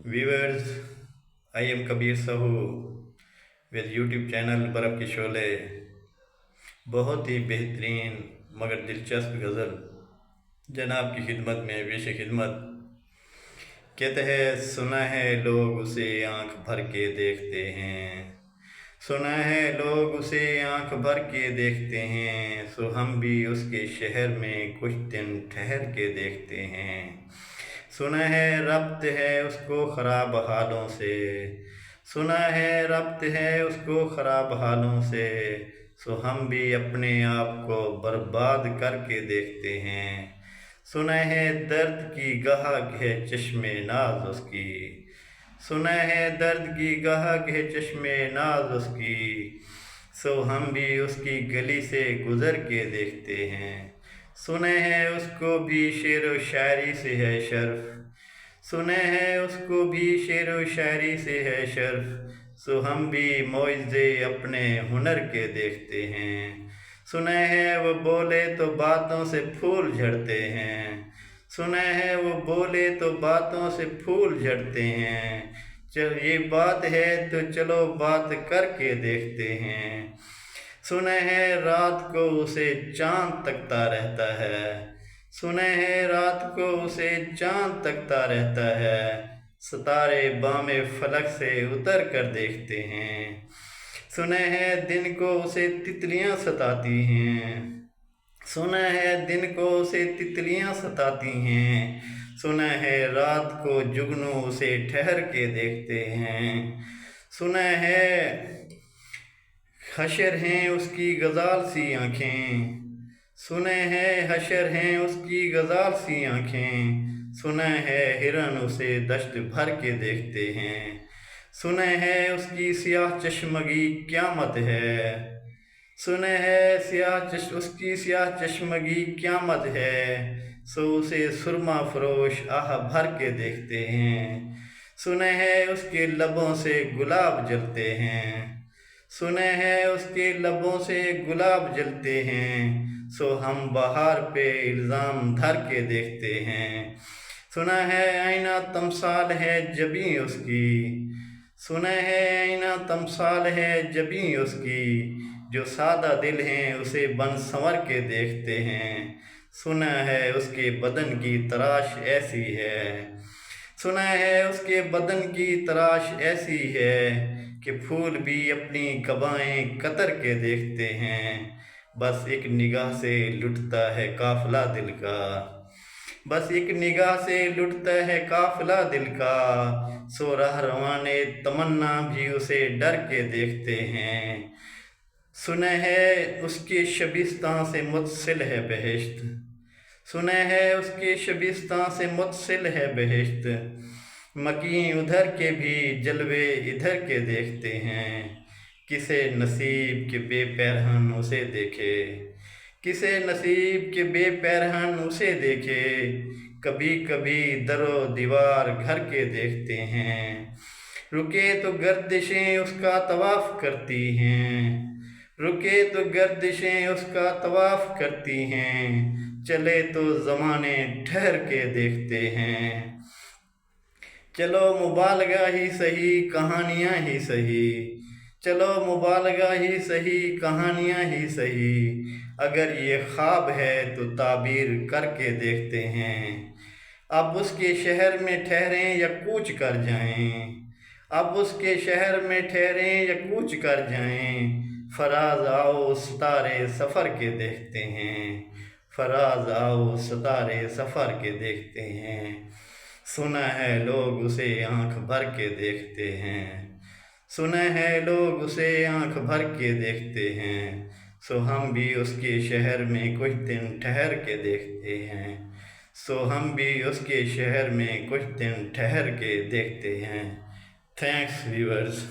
Viewers, I am Kabir Sahu with YouTube channel बर्फ़ के शोले। बहुत ही बेहतरीन मगर दिलचस्प गज़ल जनाब की खिदमत में पेश खिदमत। कहते हैं सुना है लोग उसे आँख भर के देखते हैं, सुना है लोग उसे आँख भर के देखते हैं, सो हम भी उसके शहर में कुछ दिन ठहर के देखते हैं। सुना है रब्त है उसको ख़राब हालों से, सुना है रब्त है उसको ख़राब हालों से, सो हम भी अपने आप को बर्बाद करके देखते हैं। सुना है दर्द की गाहक है चश्मे नाज उसकी, सुना है दर्द की गाहक है चश्मे नाज उसकी, सो हम भी उसकी गली से गुज़र के देखते हैं। सुने हैं उसको भी शेर व शायरी से है शर्फ, सुने हैं उसको भी शेर व शायरी से है शर्फ, सो हम भी मौइज़े अपने हुनर के देखते हैं। सुने हैं वो बोले तो बातों से फूल झड़ते हैं, सुने हैं वो बोले तो बातों से फूल झड़ते हैं, चल ये बात है तो चलो बात करके देखते हैं। सुने हैं रात को उसे चाँद तकता रहता है, सुने हैं रात को उसे चाँद तकता रहता है, सितारे बामे फलक से उतर कर देखते हैं। सुने हैं दिन को उसे तितलियाँ सताती हैं, सुना है दिन को उसे तितलियाँ सताती हैं, सुना है रात को जुगनू उसे ठहर के देखते हैं। सुना है हशर हैं उसकी गज़ाल सी आँखें, सुने हैं हशर हैं उसकी गज़ाल सी आँखें, सुना है हिरन उसे दश्त भर के देखते हैं। सुने हैं उसकी सियाह चश्मगी क़यामत है, सुने है उसकी सियाह चश्मगी क़यामत है, सो उसे सुरमा फरोश आह भर के देखते हैं। सुने है उसके लबों से गुलाब जलते हैं, सुने हैं उसके लबों से गुलाब जलते हैं, सो हम बहार पे इल्ज़ाम धर के देखते हैं। सुना है आईना तमसाल है जबी उसकी, सुना है आईना तमसाल है जबी उसकी, जो सादा दिल हैं उसे बन संवर के देखते हैं। सुना है उसके बदन की तराश ऐसी है, सुना है उसके बदन की तराश ऐसी है कि फूल भी अपनी कबाएं कतर के देखते हैं। बस एक निगाह से लुटता है काफ़िला दिल का, बस एक निगाह से लुटता है काफ़िला दिल का, सो रहरवाने तमन्ना भी उसे डर के देखते हैं। सुने है उसके शबिस्तां से मुत्सिल है बहिश्त, सुने है उसके शबिस्तां से मुत्सिल है बहिश्त, मकीं उधर के भी जलवे इधर के देखते हैं। किसे नसीब के बेपैरहन उसे देखे, किसे नसीब के बेपैरहन उसे देखे, कभी कभी दरो दीवार घर के देखते हैं। रुके तो गर्दिशें उसका तवाफ़ करती हैं, रुके तो गर्दिशें उसका तवाफ़ करती हैं, चले तो ज़माने ठहर के देखते हैं। चलो मुबालगा ही सही कहानियाँ ही सही, चलो मुबालगा ही सही कहानियाँ ही सही, अगर ये ख्वाब है तो ताबीर करके देखते हैं। अब उसके शहर में ठहरें या कूच कर जाएं, अब उसके शहर में ठहरें या कूच कर जाएं, फराज आओ सितारे सफ़र के देखते हैं, फराज आओ सितारे सफ़र के देखते हैं। सुना है लोग उसे आँख भर के देखते हैं, सुना है लोग उसे आँख भर के देखते हैं, सो हम भी उसके शहर में कुछ दिन ठहर के देखते हैं, सो हम भी उसके शहर में कुछ दिन ठहर के देखते हैं। Thanks viewers.